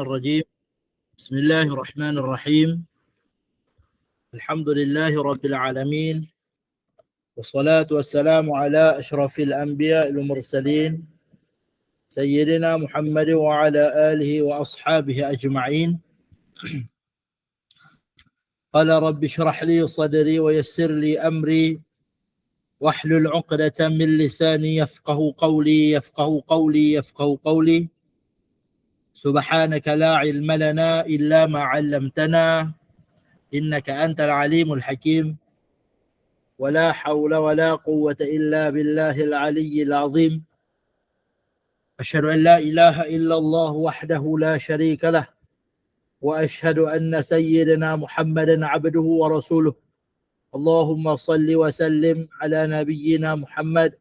الرجيم. بسم الله الرحمن الرحيم. الحمد لله رب العالمين، والصلاة والسلام على أشرف الأنبياء المرسلين سيدنا محمد وعلى آله وأصحابه أجمعين. قال رب اشرح لي صدري ويسر لي أمري واحلل عقدة من لساني يفقه قولي. سبحانك لا علم لنا إلا ما علمتنا إنك أنت العليم الحكيم. ولا حول ولا قوة إلا بالله العلي العظيم. أشهد أن لا إله إلا الله وحده لا شريك له، وأشهد أن سيدنا محمدا عبده ورسوله. اللهم صل وسلم على نبينا محمد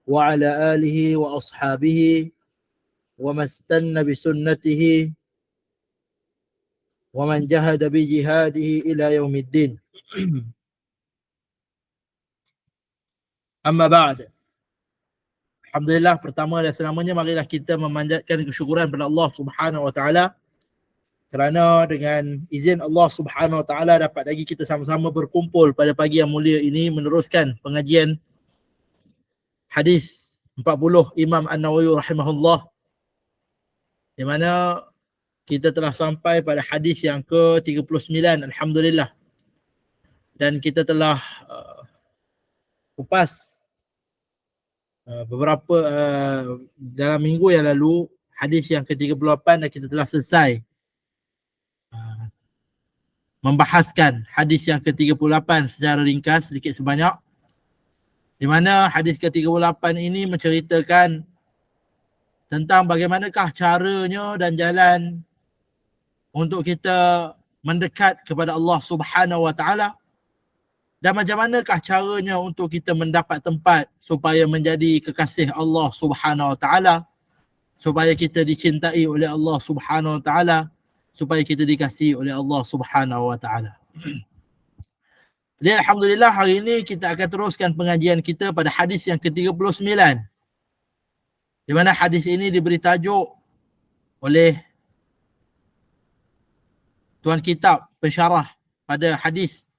وعلى آله وأصحابه ومن استنى بسنته ومن جهد بجهاده إلى يوم الدين. Amma ba'd. Alhamdulillah, pertama dan selamanya marilah kita memanjatkan kesyukuran kepada Allah Subhanahu wa taala kerana dengan izin Allah Subhanahu wa taala dapat lagi kita sama-sama berkumpul pada pagi yang mulia ini meneruskan pengajian hadis 40 Imam An-Nawawi rahimahullah, di mana kita telah sampai pada hadis yang ke-39 alhamdulillah, dan kita telah kupas beberapa dalam minggu yang lalu hadis yang ke-38, dan kita telah selesai membahaskan hadis yang ke-38 secara ringkas sedikit sebanyak, di mana hadis ke-38 ini menceritakan tentang bagaimanakah caranya dan jalan untuk kita mendekat kepada Allah Subhanahu wa taala, dan macam manakah caranya untuk kita mendapat tempat supaya menjadi kekasih Allah Subhanahu wa taala, supaya kita dicintai oleh Allah Subhanahu wa taala, supaya kita dikasihi oleh Allah Subhanahu wa taala. Jadi alhamdulillah, hari ini kita akan teruskan pengajian kita pada hadis yang ke-39, di mana hadis ini diberi tajuk oleh tuan kitab pensyarah pada hadis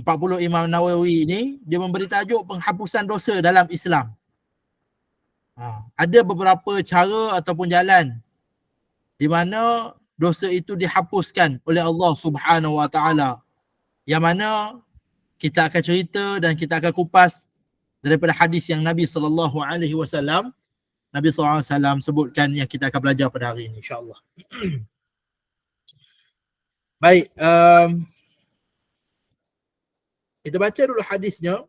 40 Imam Nawawi ini. Dia memberi tajuk penghapusan dosa dalam Islam. Ada beberapa cara ataupun jalan di mana dosa itu dihapuskan oleh Allah Subhanahu wa taala, yang mana kita akan cerita dan kita akan kupas daripada hadis yang Nabi sallallahu alaihi wasallam sebutkan, yang kita akan belajar pada hari ini insya-Allah. Baik, kita baca dulu hadisnya.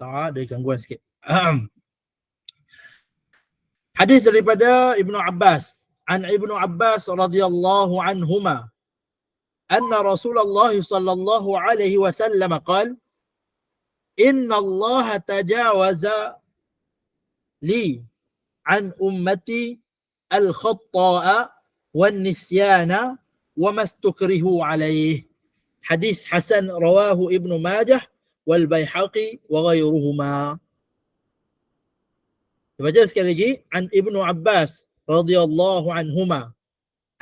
Tak ada gangguan sikit. Hadis daripada Ibnu Abbas. An Ibnu Abbas radhiyallahu anhuma anna Rasulullah sallallahu alaihi wasallam qala inna Allah tajawaza li an ummati al-khatta'a wan nisyana wa mastukrihu alaih. Hadis hasan rawahu Ibnu Majah wal Baihaqi wa ghairuhuma. Baca sekali lagi. An Ibnu Abbas radhiyallahu anhuma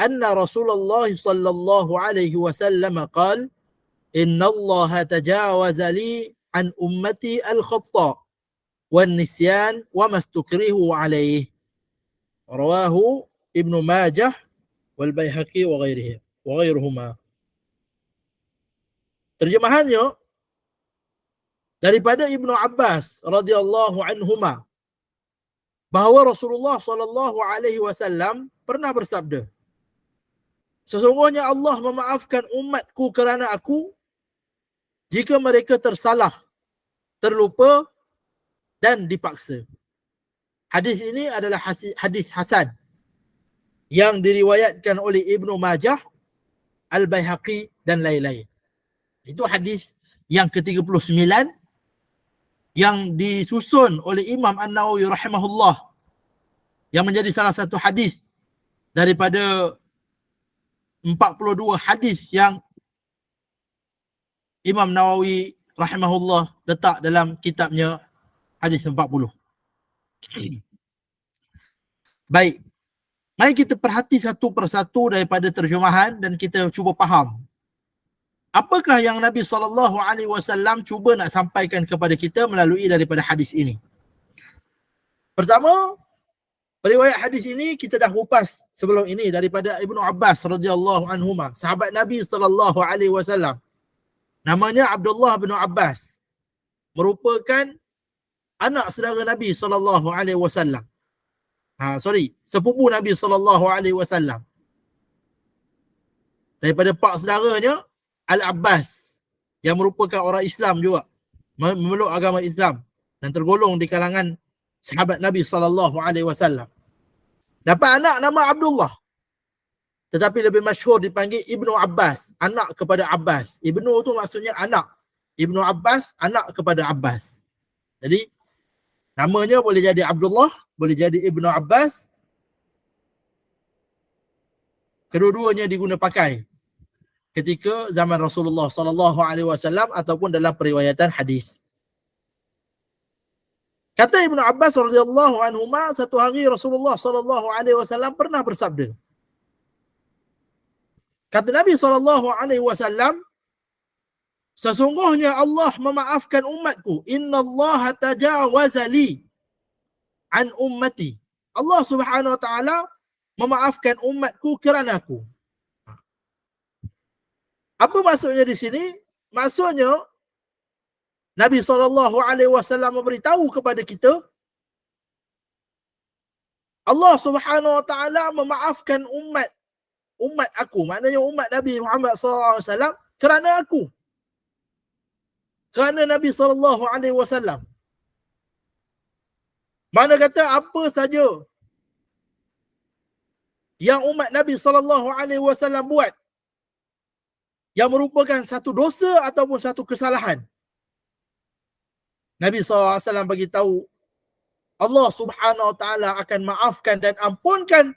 anna Rasulullah sallallahu alaihi wasallam qala inna Allah tajawaza li an ummati al-khata' wan nisyan wa mastukrihu alaih. Rawahu Ibnu Majah wal Baihaqi wa ghairuhuma. Terjemahannya daripada Ibnu Abbas radhiyallahu anhuma bahawa Rasulullah sallallahu alaihi wasallam pernah bersabda, sesungguhnya Allah memaafkan umatku kerana aku jika mereka tersalah, terlupa dan dipaksa. Hadis ini adalah hadis hasan yang diriwayatkan oleh Ibnu Majah, Al-Baihaqi dan lain-lain. Itu hadis yang ke-39 yang disusun oleh Imam An-Nawawi rahimahullah, yang menjadi salah satu hadis daripada 42 hadis yang Imam Nawawi rahimahullah letak dalam kitabnya hadis 40. Baik, mari kita perhati satu persatu daripada terjemahan dan kita cuba faham. Apakah yang Nabi SAW cuba nak sampaikan kepada kita melalui daripada hadis ini? Pertama, riwayat hadis ini kita dah kupas sebelum ini daripada Ibnu Abbas radhiyallahu anhuma, sahabat Nabi SAW. Namanya Abdullah bin Abbas, merupakan anak saudara Nabi SAW. Sepupu Nabi SAW. Daripada pak saudaranya, Al-Abbas, yang merupakan orang Islam juga, memeluk agama Islam dan tergolong di kalangan sahabat Nabi SAW. Dapat anak nama Abdullah, tetapi lebih masyhur dipanggil Ibnu Abbas, anak kepada Abbas. Ibnu tu maksudnya anak. Ibnu Abbas, anak kepada Abbas. Jadi, namanya boleh jadi Abdullah, boleh jadi Ibnu Abbas. Kedua-duanya diguna pakai ketika zaman Rasulullah SAW ataupun dalam periwayatan hadis. Kata Ibnu Abbas radhiyallahu anhuma, satu hari Rasulullah SAW pernah bersabda. Kata Nabi SAW, sesungguhnya Allah memaafkan umatku. Inna Allah tajawaza li an ummati. Allah Subhanahu wa taala memaafkan umatku kerana aku. Apa maksudnya di sini? Maksudnya Nabi SAW memberitahu kepada kita, Allah Subhanahu wa taala memaafkan umat aku, maknanya umat Nabi Muhammad SAW kerana aku. Kerana Nabi SAW. Mana kata apa saja yang umat Nabi SAW buat yang merupakan satu dosa ataupun satu kesalahan, Nabi SAW bagi tahu Allah Subhanahu wa taala akan maafkan dan ampunkan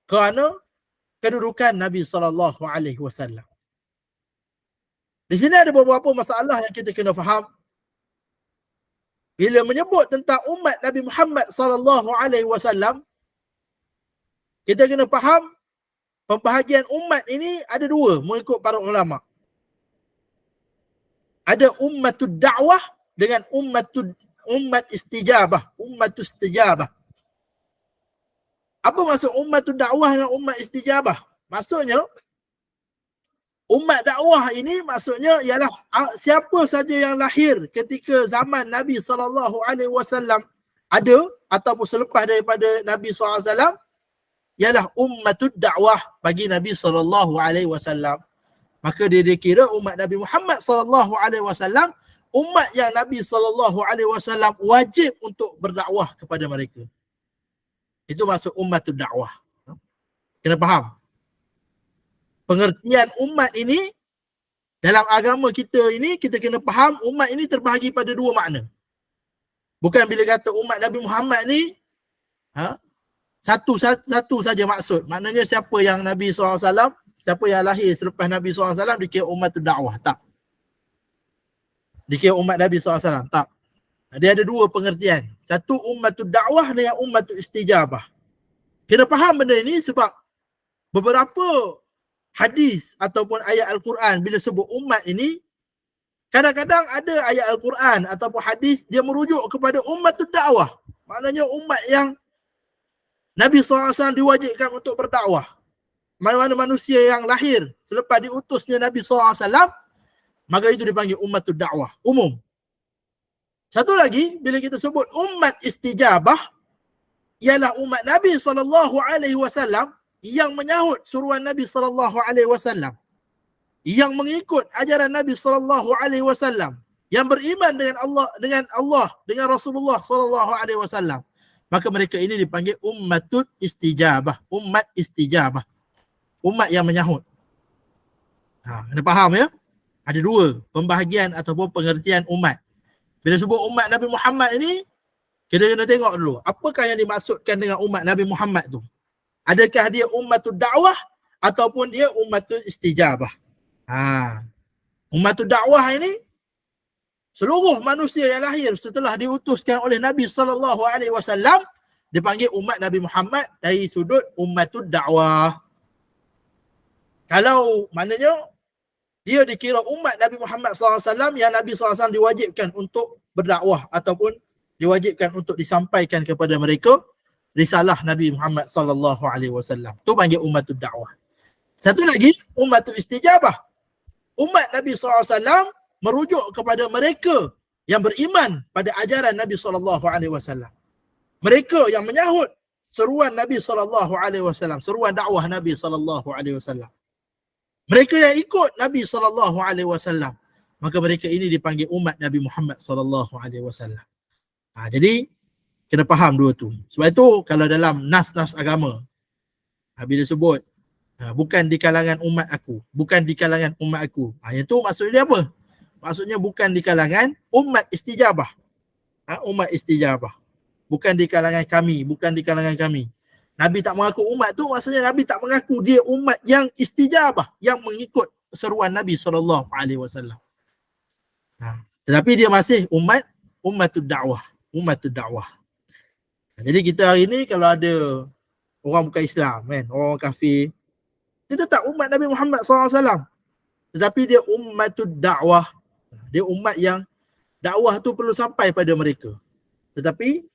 kerana kedudukan Nabi SAW. Di sini ada beberapa masalah yang kita kena faham. Bila menyebut tentang umat Nabi Muhammad SAW, kita kena faham pembahagian umat ini ada dua mengikut para ulama. Ada ummatud da'wah dengan umat istijabah, ummatus istijabah. Apa maksud ummatud da'wah dengan umat istijabah? Maksudnya umat dakwah ini maksudnya ialah siapa saja yang lahir ketika zaman Nabi SAW ada ataupun selepas daripada Nabi SAW ialah ummatud dakwah bagi Nabi SAW. Maka dia dikira umat Nabi Muhammad SAW umat yang Nabi SAW wajib untuk berdakwah kepada mereka. Itu maksud ummatud dakwah. Kena faham. Pengertian umat ini dalam agama kita ini, kita kena faham umat ini terbahagi pada dua makna. Bukan bila kata umat Nabi Muhammad ni satu saja maksud. Maknanya siapa yang Nabi SAW, siapa yang lahir selepas Nabi SAW dikira ummatud dakwah. Tak. Dikira umat Nabi SAW. Tak. Dia ada dua pengertian. Satu ummatud dakwah dengan ummatud istijabah. Kena faham benda ini sebab beberapa hadis ataupun ayat Al-Quran bila sebut umat ini, kadang-kadang ada ayat Al-Quran ataupun hadis dia merujuk kepada ummatud dakwah. Maknanya umat yang Nabi SAW diwajibkan untuk berdakwah. Mana-mana manusia yang lahir selepas diutusnya Nabi SAW, maka itu dipanggil ummatud dakwah, umum. Satu lagi, bila kita sebut umat istijabah, ialah umat Nabi SAW yang menyahut suruhan Nabi SAW, yang mengikut ajaran Nabi SAW, yang beriman dengan Rasulullah SAW. Maka mereka ini dipanggil ummatud istijabah, umat istijabah, umat yang menyahut. Kena faham ya? Ada dua pembahagian ataupun pengertian umat. Bila sebut umat Nabi Muhammad ini, kita kena tengok dulu, apakah yang dimaksudkan dengan umat Nabi Muhammad tu? Adakah dia ummatud dakwah ataupun dia ummatul istijabah? Ummatud dakwah ini seluruh manusia yang lahir setelah diutuskan oleh Nabi SAW dipanggil umat Nabi Muhammad dari sudut ummatud dakwah. Kalau maknanya dia dikira umat Nabi Muhammad SAW yang Nabi SAW diwajibkan untuk berdakwah ataupun diwajibkan untuk disampaikan kepada mereka risalah Nabi Muhammad SAW. Itu panggil umatud dakwah. Satu lagi, umatul istijabah. Umat Nabi SAW merujuk kepada mereka yang beriman pada ajaran Nabi SAW. Mereka yang menyahut seruan Nabi SAW, seruan dakwah Nabi SAW. Mereka yang ikut Nabi SAW, maka mereka ini dipanggil umat Nabi Muhammad SAW. Jadi kena faham dua tu. Sebab itu kalau dalam nas-nas agama, bila sebut bukan di kalangan umat aku, bukan di kalangan umat aku, yang tu maksudnya apa? Maksudnya bukan di kalangan umat istijabah. Umat istijabah. Bukan di kalangan kami, bukan di kalangan kami. Nabi tak mengaku umat tu maksudnya Nabi tak mengaku dia umat yang istijabah, yang mengikut seruan Nabi SAW. Tetapi dia masih umatud dakwah, umatud dakwah. Jadi kita hari ni kalau ada orang bukan Islam kan, orang kafir, dia tetap umat Nabi Muhammad SAW. Tetapi dia umatud dakwah. Dia umat yang dakwah tu perlu sampai pada mereka. Tetapi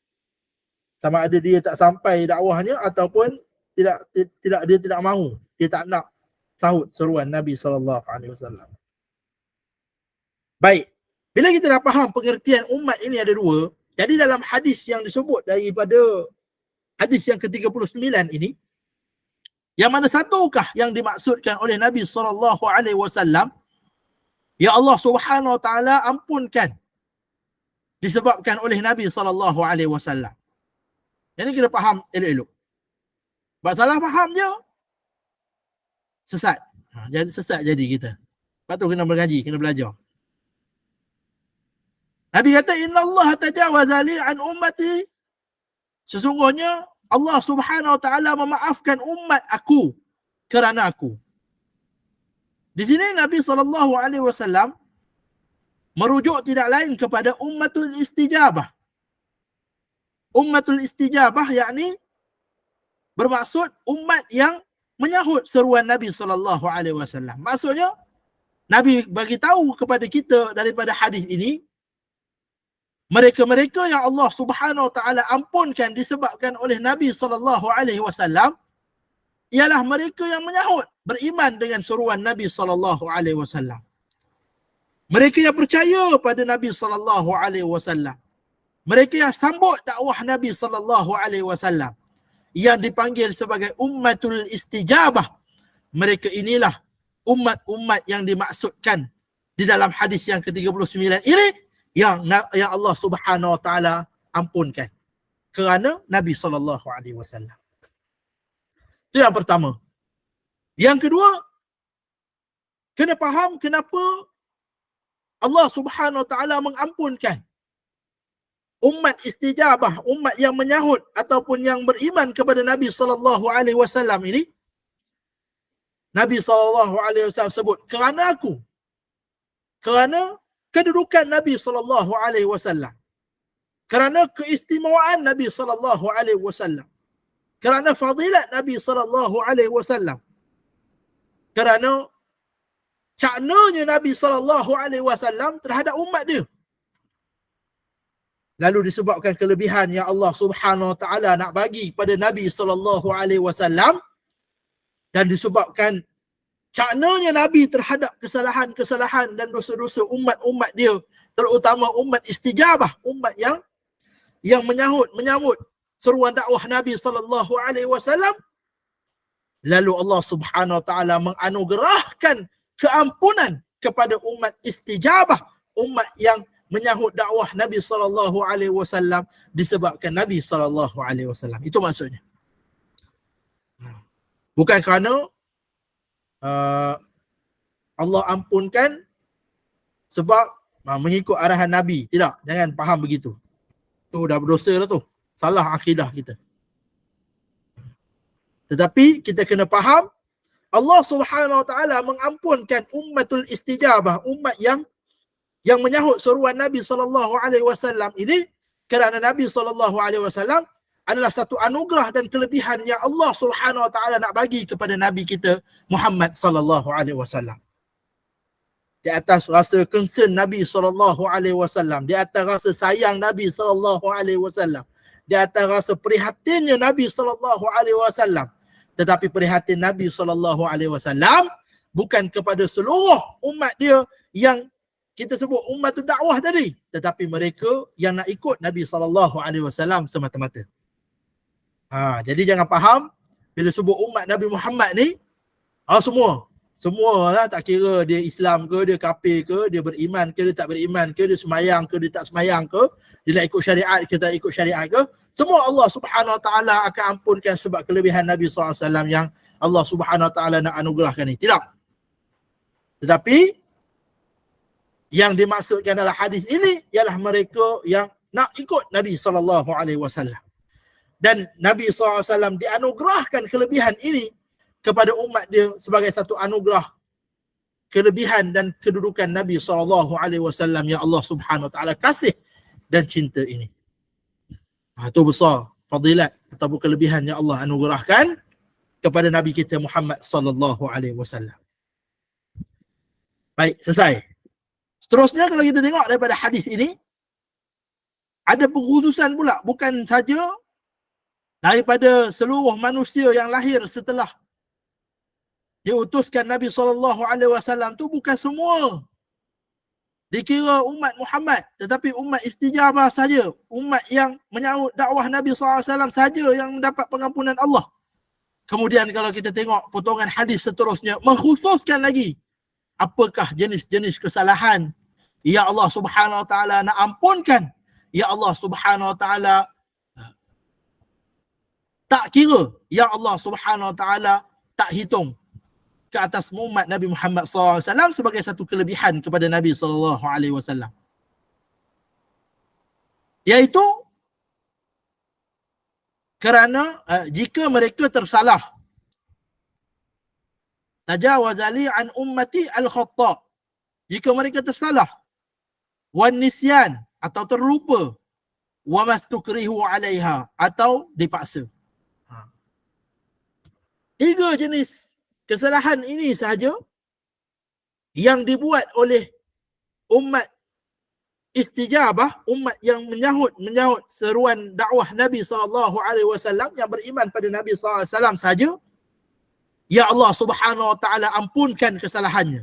sama ada dia tak sampai dakwahnya ataupun dia tidak mahu, dia tak nak sahut seruan Nabi SAW. Baik, bila kita dah faham pengertian umat ini ada dua, jadi dalam hadis yang disebut daripada hadis yang ke-39 ini, yang mana satukah yang dimaksudkan oleh Nabi SAW? Ya Allah Subhanahu Wa Taala ampunkan disebabkan oleh Nabi SAW. Jadi kita faham elok-elok. Sebab salah faham je sesat. Jadi sesat jadi kita. Lepas tu kena mengaji, kena belajar. Nabi kata innallaha tajawaza li an ummati. Sesungguhnya Allah Subhanahu Wa Taala memaafkan umat aku kerana aku. Di sini Nabi SAW merujuk tidak lain kepada ummatul istijabah. Ummatul istijabah yakni bermaksud umat yang menyahut seruan Nabi SAW. Maksudnya Nabi bagi tahu kepada kita daripada hadis ini, mereka-mereka yang Allah Subhanahu Wa Taala ampunkan disebabkan oleh Nabi SAW ialah mereka yang menyahut beriman dengan seruan Nabi SAW. Mereka yang percaya pada Nabi SAW. Mereka yang sambut dakwah Nabi SAW yang dipanggil sebagai ummatul istijabah. Mereka inilah umat-umat yang dimaksudkan di dalam hadis yang ke-39 ini yang Allah Subhanahu Wa Taala ampunkan kerana Nabi SAW. Itu yang pertama. Yang kedua, kena faham kenapa Allah Subhanahu Wa Taala mengampunkan umat istijabah, umat yang menyahut ataupun yang beriman kepada Nabi SAW ini. Nabi SAW sebut kerana aku, kerana kedudukan Nabi SAW, kerana keistimewaan Nabi SAW, kerana fadilat Nabi SAW, kerana caknanya Nabi SAW terhadap umat dia. Lalu disebabkan kelebihan yang Allah Subhanahu Wa Taala nak bagi pada Nabi SAW dan disebabkan caknanya Nabi terhadap kesalahan-kesalahan dan dosa-dosa umat-umat dia, terutama umat istijabah, umat yang menyambut seruan dakwah Nabi SAW. Lalu Allah Subhanahu Wa Taala menganugerahkan keampunan kepada umat istijabah, umat yang menyahut dakwah Nabi SAW disebabkan Nabi SAW. Itu maksudnya. Bukan kerana Allah ampunkan sebab mengikut arahan Nabi. Tidak, jangan faham begitu. Tu dah berdosa lah tu. Salah akidah kita. Tetapi kita kena faham Allah Subhanahu Wa Taala mengampunkan ummatul istijabah, umat yang menyahut seruan Nabi sallallahu alaihi wasallam ini, kerana Nabi sallallahu alaihi wasallam adalah satu anugerah dan kelebihan yang Allah Subhanahu Wa Taala nak bagi kepada Nabi kita Muhammad sallallahu alaihi wasallam. Di atas rasa concern Nabi sallallahu alaihi wasallam, di atas rasa sayang Nabi sallallahu alaihi wasallam, di atas rasa prihatinnya Nabi sallallahu alaihi wasallam, tetapi prihatin Nabi sallallahu alaihi wasallam bukan kepada seluruh umat dia yang kita sebut umat dakwah tadi, tetapi mereka yang nak ikut Nabi sallallahu alaihi wasallam semata-mata. Jadi jangan faham bila sebut umat Nabi Muhammad ni semua lah, tak kira dia Islam ke, dia kafir ke, dia beriman ke, dia tak beriman ke, dia semayang ke, dia tak semayang ke, dia nak ikut syariat ke, tak ikut syariat ke, semua Allah Subhanahu Wa Taala akan ampunkan sebab kelebihan Nabi SAW yang Allah Subhanahu Wa Taala nak anugerahkan ni. Tidak. Tetapi yang dimaksudkan dalam hadis ini ialah mereka yang nak ikut Nabi SAW. Dan Nabi SAW dianugerahkan kelebihan ini kepada umat dia sebagai satu anugerah, kelebihan dan kedudukan Nabi SAW yang Allah Subhanahu Wa Taala kasih dan cinta ini. Itu besar fadilat ataupun kelebihan yang Allah anugerahkan kepada Nabi kita Muhammad sallallahu alaihi wasallam. Baik, selesai. Seterusnya kalau kita tengok daripada hadis ini, ada pengkhususan pula, bukan saja daripada seluruh manusia yang lahir setelah diutuskan Nabi SAW tu, bukan semua dikira umat Muhammad, tetapi umat istijabah saja, umat yang menyahut dakwah Nabi SAW saja yang mendapat pengampunan Allah. Kemudian kalau kita tengok potongan hadis seterusnya, mengkhususkan lagi apakah jenis-jenis kesalahan yang Allah Subhanahu Wa Taala nak ampunkan, yang Allah Subhanahu Wa Taala tak kira, yang Allah Subhanahu Wa Taala tak hitung ke atas umat Nabi Muhammad SAW sebagai satu kelebihan kepada Nabi SAW. Iaitu kerana jika mereka tersalah, tajawazali an ummati al-khata', jika mereka tersalah, wan nisyan atau terlupa, wa mastukrihu alaiha atau dipaksa. Tiga jenis kesalahan ini sahaja yang dibuat oleh umat istijabah, umat yang menyahut seruan dakwah Nabi SAW, yang beriman pada Nabi SAW saja, ya Allah Subhanahu Wa Taala ampunkan kesalahannya.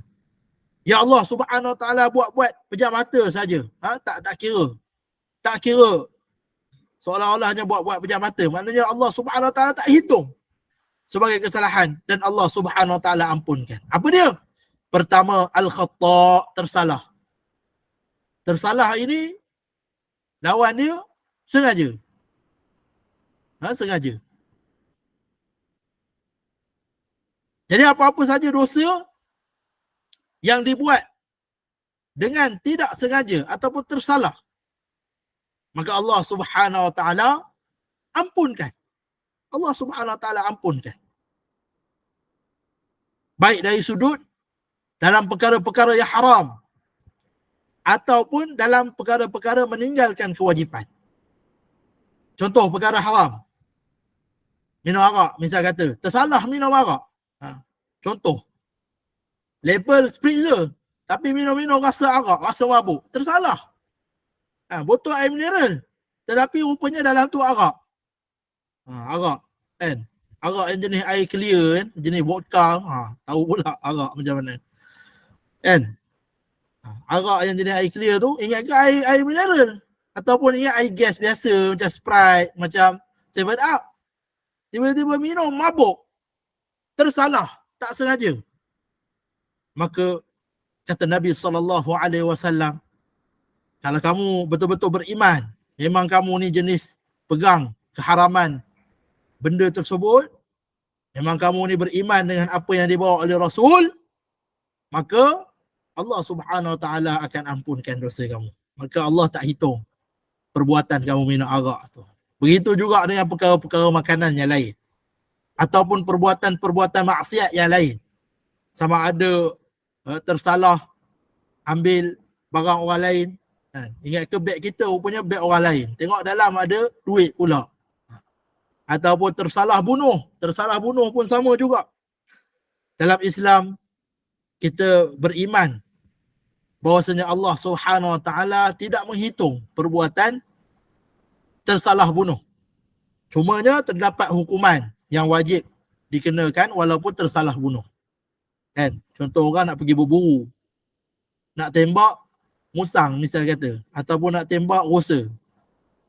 Ya Allah Subhanahu Wa Taala buat pejam mata saja. Tak kira. Seolah-olahnya buat pejam mata. Maknanya Allah Subhanahu Wa Taala tak hitung sebagai kesalahan dan Allah Subhanahu Wa Taala ampunkan. Apa dia? Pertama, al-khata', tersalah. Tersalah ini lawan dia sengaja. Sengaja. Jadi apa-apa saja dosa yang dibuat dengan tidak sengaja ataupun tersalah, maka Allah Subhanahu Wa Taala ampunkan. Allah Subhanahu Wa Taala ampunkan. Baik dari sudut dalam perkara-perkara yang haram ataupun dalam perkara-perkara meninggalkan kewajipan. Contoh perkara haram. Minum arak, misal kata, tersalah minum arak. Contoh. Label spritzer, tapi minum-minum rasa arak, rasa mabuk. Tersalah. Botol air mineral, tetapi rupanya dalam tu arak. Arak kan, arak yang jenis air clear kan, jenis vodka, tahu pula arak macam mana kan. Arak yang jenis air clear tu, ingat ke air mineral ataupun ingat air gas biasa macam Sprite, macam 7up. Tiba-tiba minum mabuk, tersalah, tak sengaja, maka kata Nabi SAW, kalau kamu betul-betul beriman, memang kamu ni jenis pegang keharaman benda tersebut, memang kamu ni beriman dengan apa yang dibawa oleh Rasul, maka Allah Subhanahu Wa Taala akan ampunkan dosa kamu. Maka Allah tak hitung perbuatan kamu minum arak tu. Begitu juga dengan perkara-perkara makanan yang lain. ataupun perbuatan-perbuatan maksiat yang lain. Sama ada tersalah ambil barang orang lain. Ingat ke beg kita rupanya beg orang lain. Tengok dalam ada duit pula. Ataupun tersalah bunuh. Tersalah bunuh pun sama juga. Dalam Islam, kita beriman bahawasanya Allah Subhanahu Wa Taala tidak menghitung perbuatan tersalah bunuh. Cumanya terdapat hukuman yang wajib dikenakan walaupun tersalah bunuh. Kan? Contoh orang nak pergi berburu, nak tembak musang misal kata, ataupun nak tembak rusa.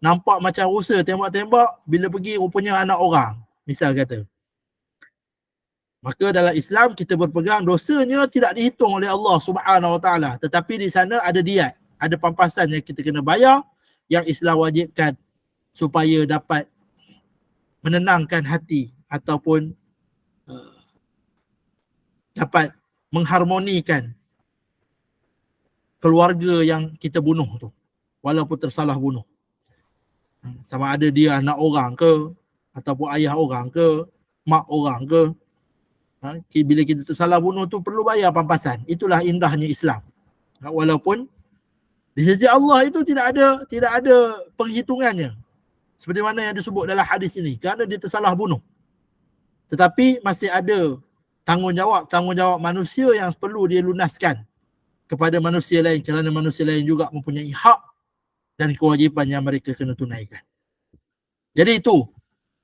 Nampak macam rusa tembak-tembak, bila pergi rupanya anak orang misal kata. Maka dalam Islam kita berpegang dosanya tidak dihitung oleh Allah Subhanahu Wa Taala, tetapi di sana ada diat, ada pampasan yang kita kena bayar yang Islam wajibkan supaya dapat menenangkan hati ataupun dapat mengharmonikan keluarga yang kita bunuh tu walaupun tersalah bunuh. Sama ada dia anak orang ke ataupun ayah orang ke, mak orang ke. Bila kita tersalah bunuh tu perlu bayar pampasan. Itulah indahnya Islam. Walaupun di sisi Allah itu tidak ada penghitungannya. Seperti mana yang disebut dalam hadis ini, kerana dia tersalah bunuh. Tetapi masih ada tanggungjawab manusia yang perlu dia lunaskan kepada manusia lain, kerana manusia lain juga mempunyai hak dan kewajipan yang mereka kena tunaikan. Jadi itu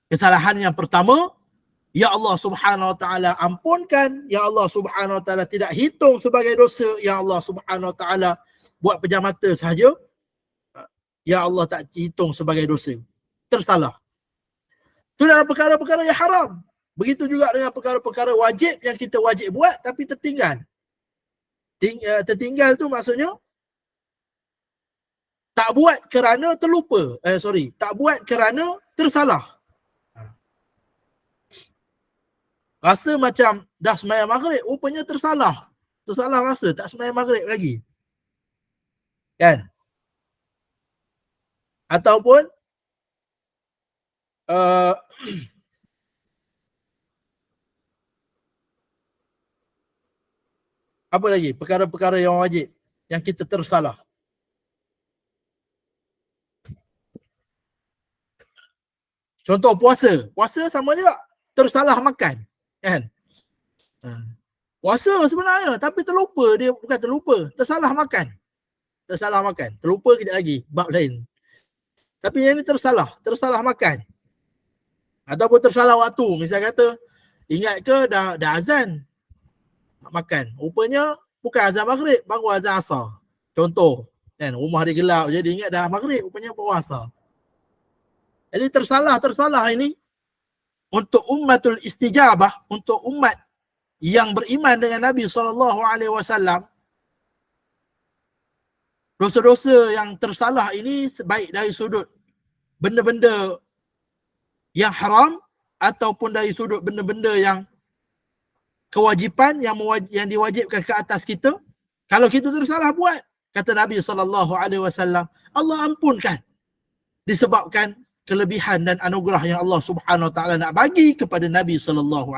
kesalahan yang pertama, ya Allah Subhanahu Wa Taala ampunkan, ya Allah Subhanahu Wa Taala tidak hitung sebagai dosa, ya Allah Subhanahu Wa Taala buat pejam mata sahaja, ya Allah tak hitung sebagai dosa. Tersalah. Itu dalam perkara-perkara yang haram. Begitu juga dengan perkara-perkara wajib yang kita wajib buat tapi tertinggal. Tertinggal tu maksudnya tak buat kerana terlupa. Tak buat kerana tersalah. Rasa macam dah sembahyang maghrib, rupanya tersalah. Tersalah rasa, tak sembahyang maghrib lagi. Kan? Ataupun apa lagi? Perkara-perkara yang wajib yang kita tersalah. Contoh puasa. Puasa sama juga tersalah makan. Kan? Puasa sebenarnya tapi terlupa, dia bukan terlupa, tersalah makan. Tersalah makan. Terlupa kejap lagi, bab lain. Tapi yang ni tersalah makan. Ataupun tersalah waktu. Misal kata, ingat ke dah azan nak makan. Rupanya bukan azan maghrib, baru azan asar. Contoh, kan, rumah dia gelap, jadi ingat dah maghrib, rupanya baru asar. Jadi tersalah ini untuk ummatul istijabah, untuk umat yang beriman dengan Nabi SAW, dosa-dosa yang tersalah ini baik dari sudut benda-benda yang haram ataupun dari sudut benda-benda yang kewajipan yang diwajibkan ke atas kita. Kalau kita tersalah buat, kata Nabi SAW, Allah ampunkan disebabkan kelebihan dan anugerah yang Allah Subhanahu Wa Taala nak bagi kepada Nabi SAW.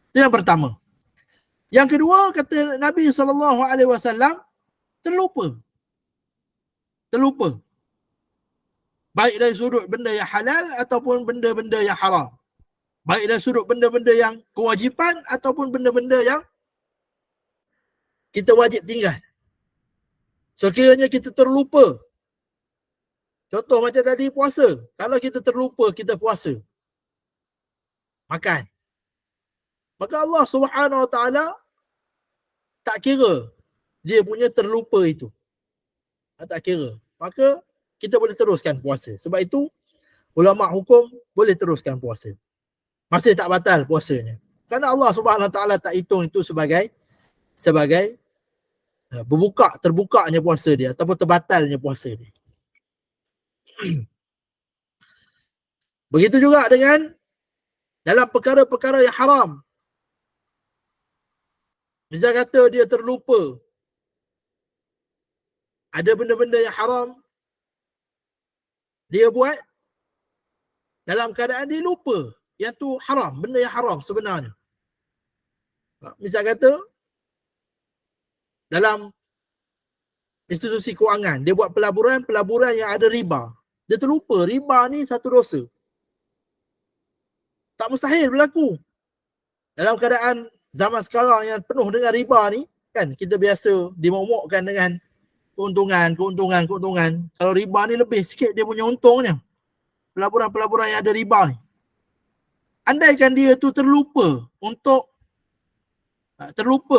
Itu yang pertama. Yang kedua, kata Nabi SAW, terlupa. Baik dari sudut benda yang halal ataupun benda-benda yang haram. Baik dari sudut benda-benda yang kewajipan ataupun benda-benda yang kita wajib tinggal. Sekiranya kita terlupa. Contoh macam tadi puasa. Kalau kita terlupa kita puasa, makan, maka Allah Subhanahu Wa Taala tak kira dia punya terlupa itu. Tak kira. Maka kita boleh teruskan puasa. Sebab itu ulama hukum boleh teruskan puasa. Masih tak batal puasanya. Kerana Allah Subhanahu Wa Taala tak hitung itu sebagai terbukanya puasa dia ataupun terbatalnya puasa dia. Begitu juga dengan dalam perkara-perkara yang haram. Misal kata dia terlupa, ada benda-benda yang haram dia buat dalam keadaan dia lupa. yang tu haram, benda yang haram sebenarnya. Misal kata, dalam institusi kewangan, dia buat pelaburan yang ada riba. Dia terlupa riba ni satu dosa. Tak mustahil berlaku. Dalam keadaan zaman sekarang yang penuh dengan riba ni, kan kita biasa dimomokkan dengan keuntungan. Kalau riba ni lebih sikit dia punya untungnya. Pelaburan-pelaburan yang ada riba ni. Andaikan dia tu terlupa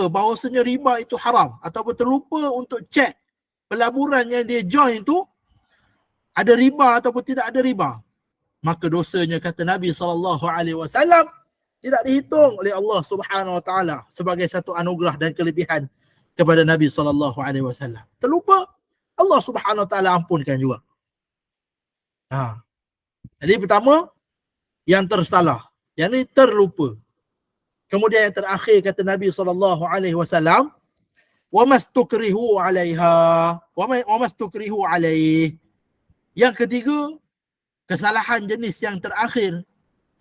bahawasanya riba itu haram, ataupun terlupa untuk cek pelaburan yang dia join tu ada riba ataupun tidak ada riba, maka dosanya, kata Nabi SAW, tidak dihitung oleh Allah Subhanahu Wa Taala sebagai satu anugerah dan kelebihan kepada Nabi SAW. Terlupa, Allah Subhanahu Wa Taala ampunkan juga. Jadi pertama, yang tersalah, yang ni terlupa. Kemudian yang terakhir, kata Nabi SAW, wa mastukrihu 'alaiha, wa mastukrihu 'alaih. Yang ketiga, kesalahan jenis yang terakhir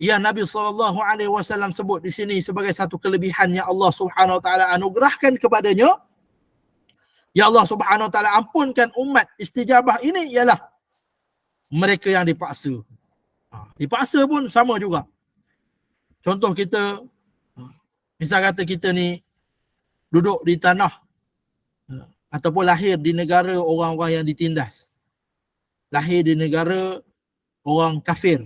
yang Nabi SAW sebut di sini sebagai satu kelebihan yang Allah Subhanahu Wa Taala anugerahkan kepadanya, ya Allah Subhanahu Wa Taala ampunkan umat istijabah ini, ialah mereka yang dipaksa. Dipaksa pun sama juga. Contoh kita, misal kata kita ni duduk di tanah ataupun lahir di negara orang-orang yang ditindas. Lahir di negara orang kafir.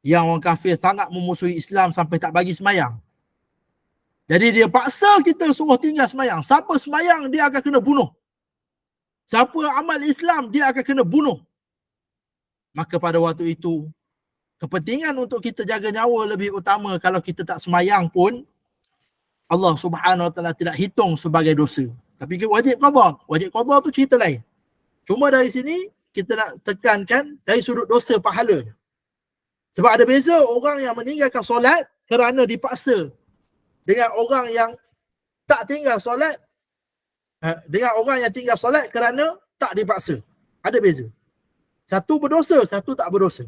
Yang orang kafir sangat memusuhi Islam sampai tak bagi semayang. Jadi dia paksa kita suruh tinggal semayang. Siapa semayang, dia akan kena bunuh. Siapa amal Islam, dia akan kena bunuh. Maka pada waktu itu, kepentingan untuk kita jaga nyawa lebih utama. Kalau kita tak semayang pun, Allah Subhanahu Wa Taala tidak hitung sebagai dosa. Tapi wajib qada. Wajib qada tu cerita lain. Cuma dari sini, kita nak tekankan dari sudut dosa pahala. Sebab ada beza orang yang meninggalkan solat kerana dipaksa dengan orang yang tak tinggal solat, dengan orang yang tinggal solat kerana tak dipaksa. Ada beza. Satu berdosa, satu tak berdosa.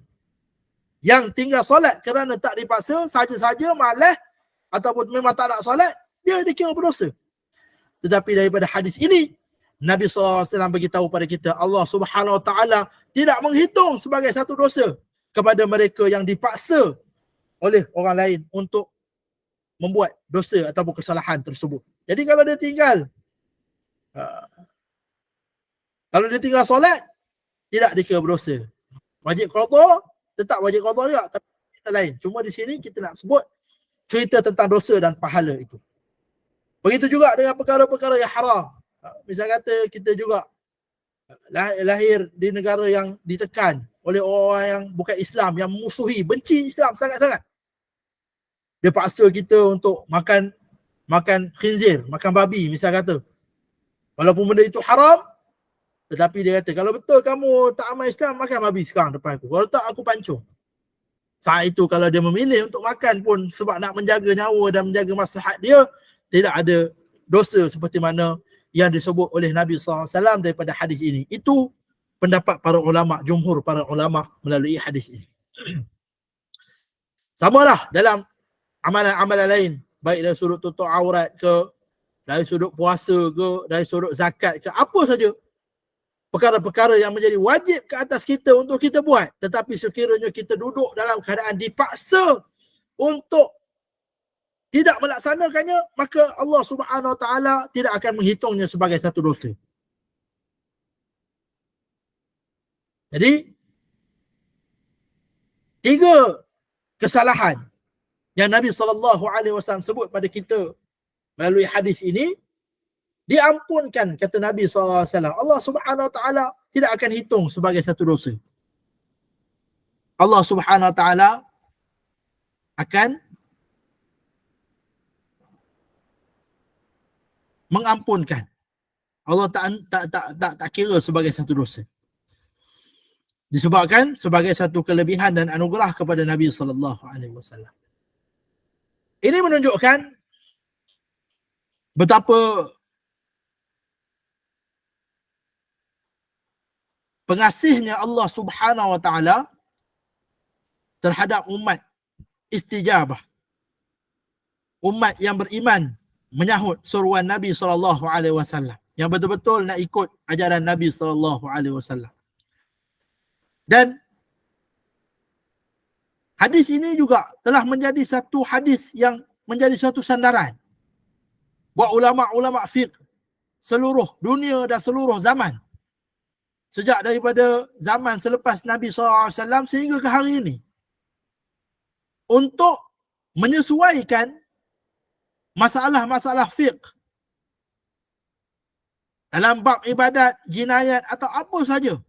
Yang tinggal solat kerana tak dipaksa, saja-saja malas ataupun memang tak nak solat, dia dikira berdosa. Tetapi daripada hadis ini, Nabi SAW beritahu pada kita, Allah Subhanahu Wa Taala tidak menghitung sebagai satu dosa kepada mereka yang dipaksa oleh orang lain untuk membuat dosa ataupun kesalahan tersebut. Jadi kalau dia tinggal solat, tidak dikira berdosa. Wajib qada, tetap wajib qada juga, tapi kita lain. Cuma di sini kita nak sebut cerita tentang dosa dan pahala itu. Begitu juga dengan perkara-perkara yang haram. Misal kata kita juga lahir di negara yang ditekan oleh orang yang bukan Islam, yang memusuhi, benci Islam sangat-sangat. Dia paksa kita untuk makan khinzir, makan babi misal kata. Walaupun benda itu haram, tetapi dia kata, kalau betul kamu tak amal Islam, makan babi sekarang depan aku. Kalau tak, aku pancung. Saat itu kalau dia memilih untuk makan pun sebab nak menjaga nyawa dan menjaga maslahat dia, tidak ada dosa seperti mana yang disebut oleh Nabi SAW daripada hadis ini. Itu pendapat para ulama, jumhur para ulama melalui hadis ini. Samalah dalam amalan-amalan lain, baik dari sudut tutup aurat ke, dari sudut puasa ke, dari sudut zakat ke, apa saja. Perkara-perkara yang menjadi wajib ke atas kita untuk kita buat. Tetapi sekiranya kita duduk dalam keadaan dipaksa untuk tidak melaksanakannya, maka Allah Subhanahu Wa Taala tidak akan menghitungnya sebagai satu dosa. Jadi, 3 kesalahan yang Nabi SAW sebut pada kita melalui hadis ini, diampunkan, kata Nabi SAW. Allah Subhanahu Wa Taala tidak akan hitung sebagai satu dosa. Allah Subhanahu Wa Taala akan mengampunkan. Allah tak kira sebagai satu dosa. Disebabkan sebagai satu kelebihan dan anugerah kepada Nabi SAW. Ini menunjukkan betapa pengasihnya Allah Subhanahu Wa Taala terhadap umat istijabah. Umat yang beriman menyahut seruan Nabi SAW yang betul-betul nak ikut ajaran Nabi SAW. Dan hadis ini juga telah menjadi satu hadis yang menjadi suatu sandaran buat ulama-ulama fiqh seluruh dunia dan seluruh zaman. Sejak daripada zaman selepas Nabi SAW sehingga ke hari ini. Untuk menyesuaikan masalah-masalah fiqh dalam bab ibadat, jinayat atau apa saja,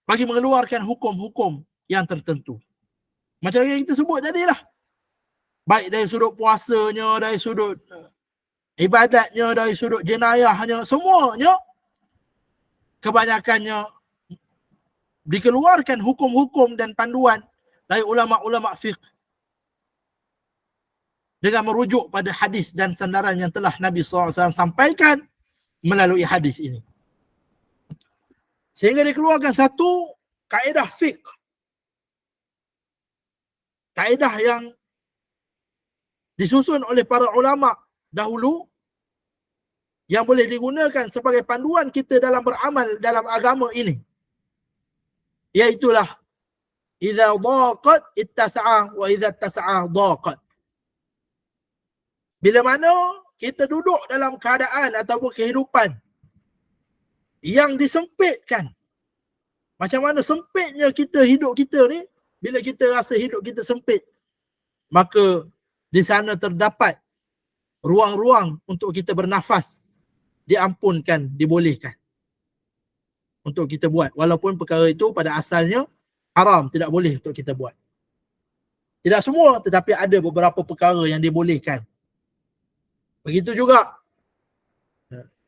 bagi mengeluarkan hukum-hukum yang tertentu. Macam yang kita sebut tadilah. Baik dari sudut puasanya, dari sudut ibadatnya, dari sudut jenayahnya, semuanya kebanyakannya dikeluarkan hukum-hukum dan panduan dari ulama-ulama fiqh dengan merujuk pada hadis dan sandaran yang telah Nabi SAW sampaikan melalui hadis ini. Sehingga dikeluarkan satu kaedah fiqh. Kaedah yang disusun oleh para ulama dahulu yang boleh digunakan sebagai panduan kita dalam beramal dalam agama ini. Iaitulah idza daqat ittasa'a wa idza ittasa'a daqat. Bila mana kita duduk dalam keadaan ataupun kehidupan yang disempitkan. Macam mana sempitnya hidup kita ni, bila kita rasa hidup kita sempit, maka di sana terdapat ruang-ruang untuk kita bernafas, diampunkan, dibolehkan untuk kita buat. Walaupun perkara itu pada asalnya haram, tidak boleh untuk kita buat. Tidak semua, tetapi ada beberapa perkara yang dibolehkan. Begitu juga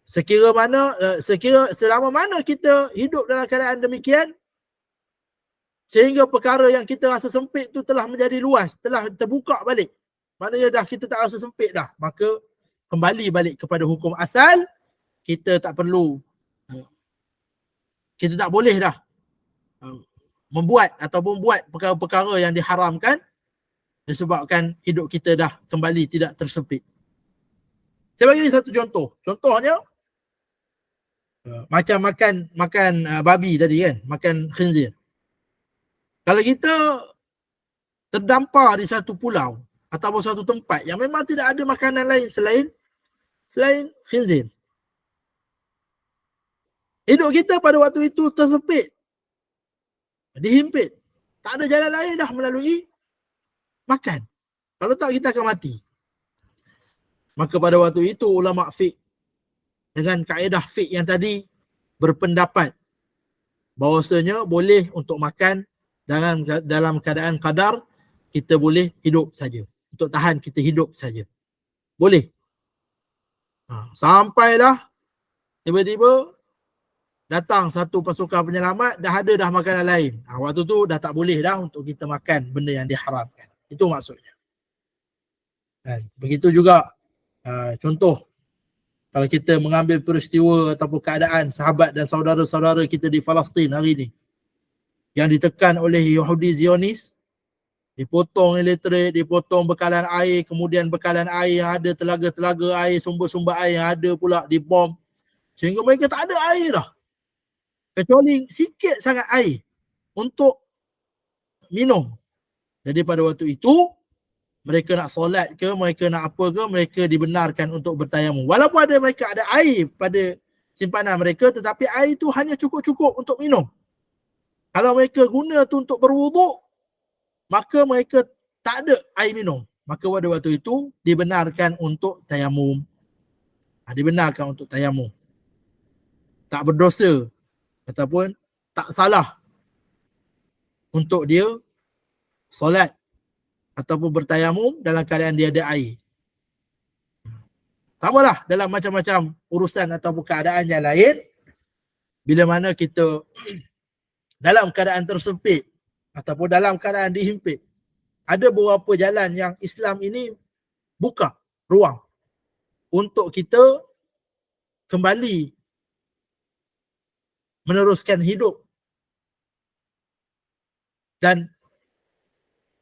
selama mana kita hidup dalam keadaan demikian, sehingga perkara yang kita rasa sempit tu telah menjadi luas, telah terbuka balik. Maknanya dah kita tak rasa sempit dah, maka kembali balik kepada hukum asal. Kita tak perlu, kita tak boleh dah membuat ataupun buat perkara-perkara yang diharamkan disebabkan hidup kita dah kembali tidak tersempit. Saya bagi satu contoh. Contohnya macam makan babi tadi kan, makan khinzir. Kalau kita terdampar di satu pulau ataupun satu tempat yang memang tidak ada makanan lain selain khinzir, hidup kita pada waktu itu tersempit, dihimpit. Tak ada jalan lain dah melalui makan. Kalau tak, kita akan mati. Maka pada waktu itu ulama fiqh dengan kaedah fiqh yang tadi berpendapat bahawasanya boleh untuk makan dalam keadaan qadar, kita boleh hidup saja. Untuk tahan kita hidup saja. Boleh. Sampailah tiba-tiba datang satu pasukan penyelamat, dah ada makanan lain. Waktu tu dah tak boleh dah untuk kita makan benda yang diharamkan. Itu maksudnya. Dan begitu juga contoh, kalau kita mengambil peristiwa ataupun keadaan sahabat dan saudara-saudara kita di Palestin hari ini yang ditekan oleh Yahudi Zionis, dipotong elektrik, dipotong bekalan air, kemudian bekalan air yang ada, telaga-telaga air, sumber-sumber air yang ada pula dibom, sehingga mereka tak ada air dah, kecuali sikit sangat air untuk minum. Jadi pada waktu itu mereka nak solat ke, mereka nak apa ke, mereka dibenarkan untuk bertayamum. Walaupun mereka ada air pada simpanan mereka, tetapi air itu hanya cukup-cukup untuk minum. Kalau mereka guna tu untuk berwuduk, maka mereka tak ada air minum. Maka pada waktu itu dibenarkan untuk tayamum. Dibenarkan untuk tayamum. Tak berdosa ataupun tak salah untuk dia solat ataupun bertayamum dalam keadaan dia ada air. Samalah dalam macam-macam urusan ataupun keadaan yang lain, bila mana kita dalam keadaan tersempit ataupun dalam keadaan dihimpit, ada beberapa jalan yang Islam ini buka ruang untuk kita kembali meneruskan hidup Dan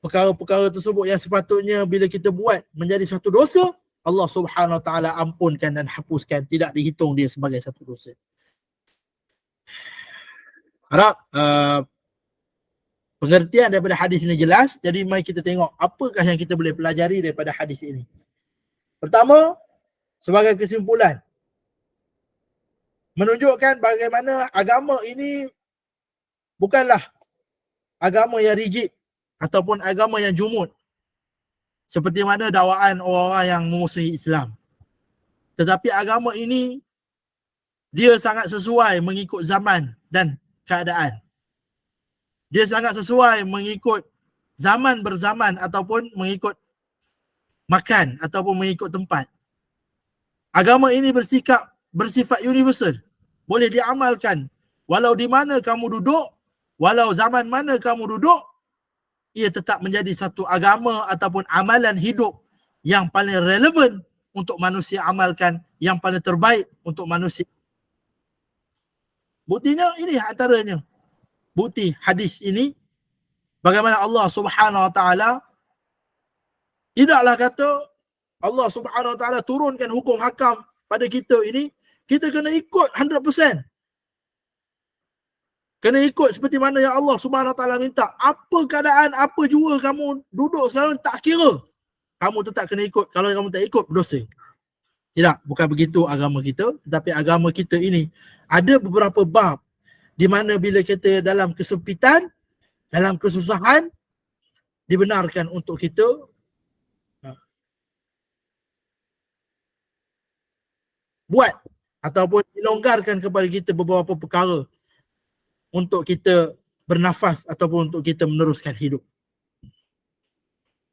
perkara-perkara tersebut yang sepatutnya bila kita buat menjadi satu dosa, Allah Subhanahu Wa Taala ampunkan dan hapuskan, tidak dihitung dia sebagai satu dosa. Harap pengertian daripada hadis ini jelas. Jadi mari kita tengok apakah yang kita boleh pelajari daripada hadis ini. Pertama, sebagai kesimpulan, menunjukkan bagaimana agama ini bukanlah agama yang rigid ataupun agama yang jumud seperti mana dakwaan orang-orang yang memusuhi Islam. Tetapi agama ini dia sangat sesuai mengikut zaman dan keadaan. Dia sangat sesuai mengikut zaman berzaman ataupun mengikut makan ataupun mengikut tempat. Agama ini bersifat universal. Boleh diamalkan walau di mana kamu duduk, walau zaman mana kamu duduk, ia tetap menjadi satu agama ataupun amalan hidup yang paling relevan untuk manusia amalkan, yang paling terbaik untuk manusia. Buktinya ini antaranya. Bukti hadis ini bagaimana Allah Subhanahu Wa Taala tidaklah kata Allah Subhanahu Wa Taala turunkan hukum hakam pada kita ini, kita kena ikut 100%. Kena ikut seperti mana yang Allah Subhanahu Wa Taala minta. Apa keadaan, apa jua kamu duduk sekarang tak kira. Kamu tetap kena ikut. Kalau kamu tak ikut, berdosa. Tidak, bukan begitu agama kita. Tetapi agama kita ini ada beberapa bab di mana bila kita dalam kesempitan, dalam kesusahan, dibenarkan untuk kita buat ataupun dilonggarkan kepada kita beberapa perkara untuk kita bernafas ataupun untuk kita meneruskan hidup.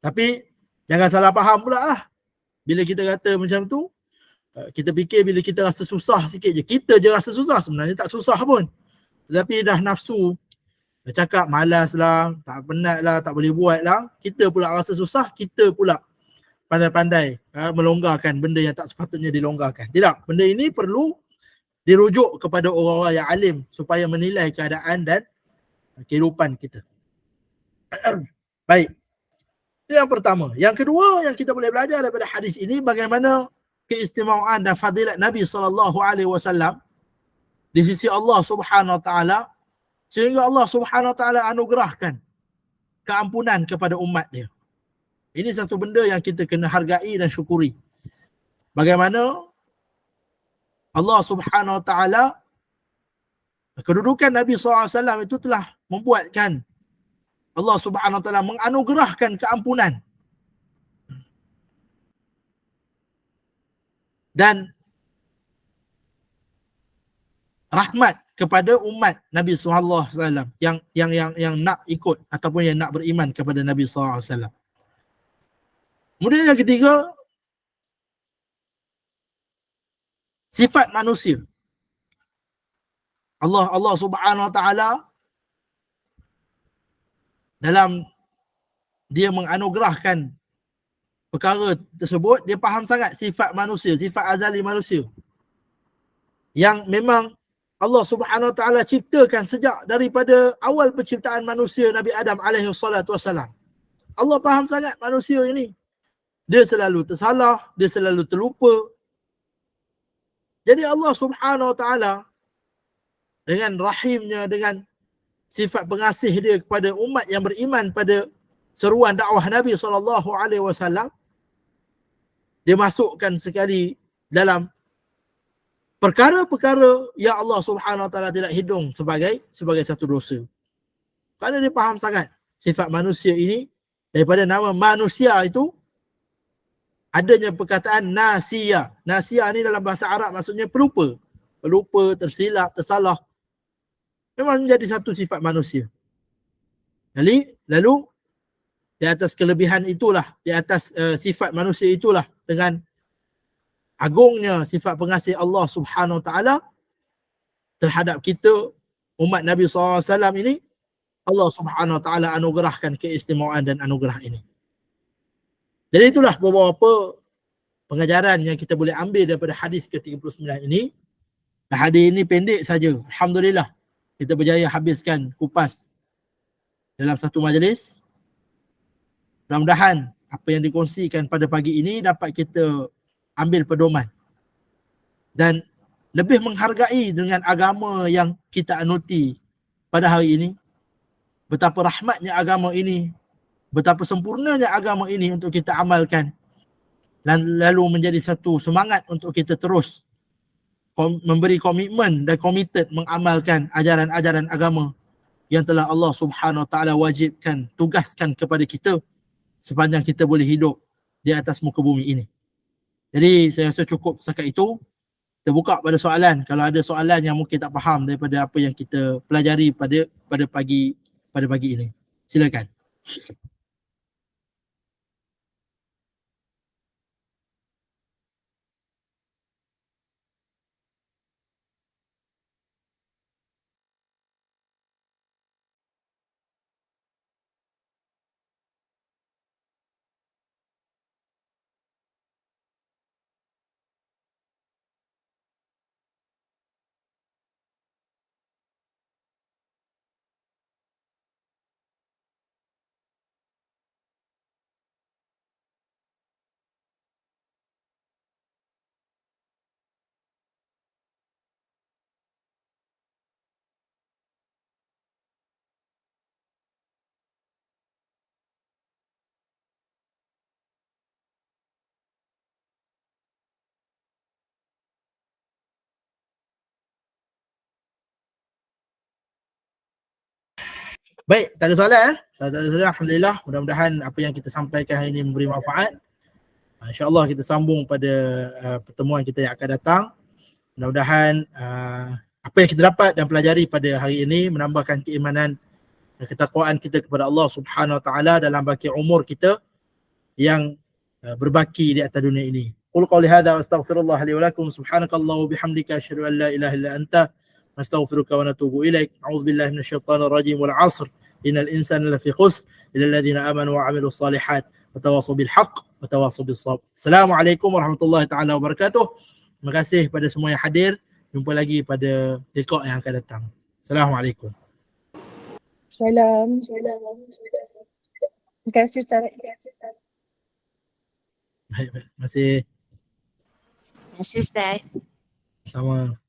Tapi jangan salah faham pula lah. Bila kita kata macam tu, kita fikir bila kita rasa susah sikit je, kita je rasa susah, sebenarnya tak susah pun. Tetapi dah nafsu, dah cakap malas lah, tak penat lah, tak boleh buat lah, kita pula rasa susah, kita pula pandai-pandai melonggarkan benda yang tak sepatutnya dilonggarkan. Tidak, benda ini perlu dirujuk kepada orang-orang yang alim supaya menilai keadaan dan kehidupan kita. Baik. Itu yang pertama. Yang kedua yang kita boleh belajar daripada hadis ini, bagaimana keistimewaan dan fadilat Nabi SAW di sisi Allah Subhanahu Wa Taala, sehingga Allah Subhanahu Wa Taala anugerahkan keampunan kepada umat dia. Ini satu benda yang kita kena hargai dan syukuri. Bagaimana Allah Subhanahu Wa Taala, kedudukan Nabi SAW itu telah membuatkan Allah Subhanahu Wa Taala menganugerahkan keampunan dan rahmat kepada umat Nabi SAW yang nak ikut ataupun yang nak beriman kepada Nabi SAW. Kemudian yang ketiga, sifat manusia. Allah Subhanahu Wa Taala dalam dia menganugerahkan perkara tersebut, dia faham sangat sifat manusia, sifat azali manusia yang memang Allah Subhanahu Wa Taala ciptakan sejak daripada awal penciptaan manusia Nabi Adam alaihi salatu wasalam. Allah faham sangat manusia ini. Dia selalu tersalah, dia selalu terlupa. Jadi Allah Subhanahu Wa Taala dengan rahimnya, dengan sifat pengasih dia kepada umat yang beriman pada seruan dakwah Nabi SAW, dia masukkan sekali dalam perkara-perkara yang Allah Subhanahu Wa Taala tidak hitung sebagai satu dosa. Kerana dia faham sangat sifat manusia ini, daripada nama manusia itu adanya perkataan nasiya. Nasiya ni dalam bahasa Arab maksudnya pelupa. Pelupa, tersilap, tersalah. Memang menjadi satu sifat manusia. Lalu di atas kelebihan itulah, di atas sifat manusia itulah, dengan agungnya sifat pengasih Allah Subhanahu Wa Taala terhadap kita, umat Nabi SAW ini, Allah Subhanahu Wa Taala anugerahkan keistimewaan dan anugerah ini. Jadi itulah beberapa pengajaran yang kita boleh ambil daripada hadis ke-39 ini. Hadis ini pendek saja. Alhamdulillah kita berjaya habiskan kupas dalam satu majlis. Mudah-mudahan apa yang dikongsikan pada pagi ini dapat kita ambil pedoman dan lebih menghargai dengan agama yang kita anuti pada hari ini. Betapa rahmatnya agama ini, betapa sempurnanya agama ini untuk kita amalkan, dan lalu menjadi satu semangat untuk kita terus memberi komitmen dan komited mengamalkan ajaran-ajaran agama yang telah Allah Subhanahu Wa Taala wajibkan, tugaskan kepada kita sepanjang kita boleh hidup di atas muka bumi ini. Jadi saya rasa cukup setakat itu. Kita buka pada soalan. Kalau ada soalan yang mungkin tak faham daripada apa yang kita pelajari pada pagi ini. Silakan. Baik, tak ada soalan Kalau tak ada soalan, Alhamdulillah. Mudah-mudahan apa yang kita sampaikan hari ini memberi manfaat. InsyaAllah kita sambung pada pertemuan kita yang akan datang. Mudah-mudahan apa yang kita dapat dan pelajari pada hari ini menambahkan keimanan dan ketakwaan kita kepada Allah Subhanahu Wa Taala dalam baki umur kita yang berbaki di atas dunia ini. Qul qawli hadza wa astaghfirullah li wa lakum. Subhanakallah wa bihamdika asyhadu an la ilaha illa anta nastaghfiruka wa natubu ilaik. A'udzu billahi minasyaitonir rajim. Wal 'ashr innal insana lafi khusr illa alladhina amanu wa 'amilus shalihat wa tawassaw bil haqq wa tawassaw bis sabr. Assalamualaikum warahmatullahi taala wabarakatuh. Terima kasih pada semua yang hadir. Jumpa lagi pada liqa yang akan datang. Assalamualaikum. Salam. Terima kasih Ustaz. Baik, terima kasih. Terima kasih Ustaz. Sama.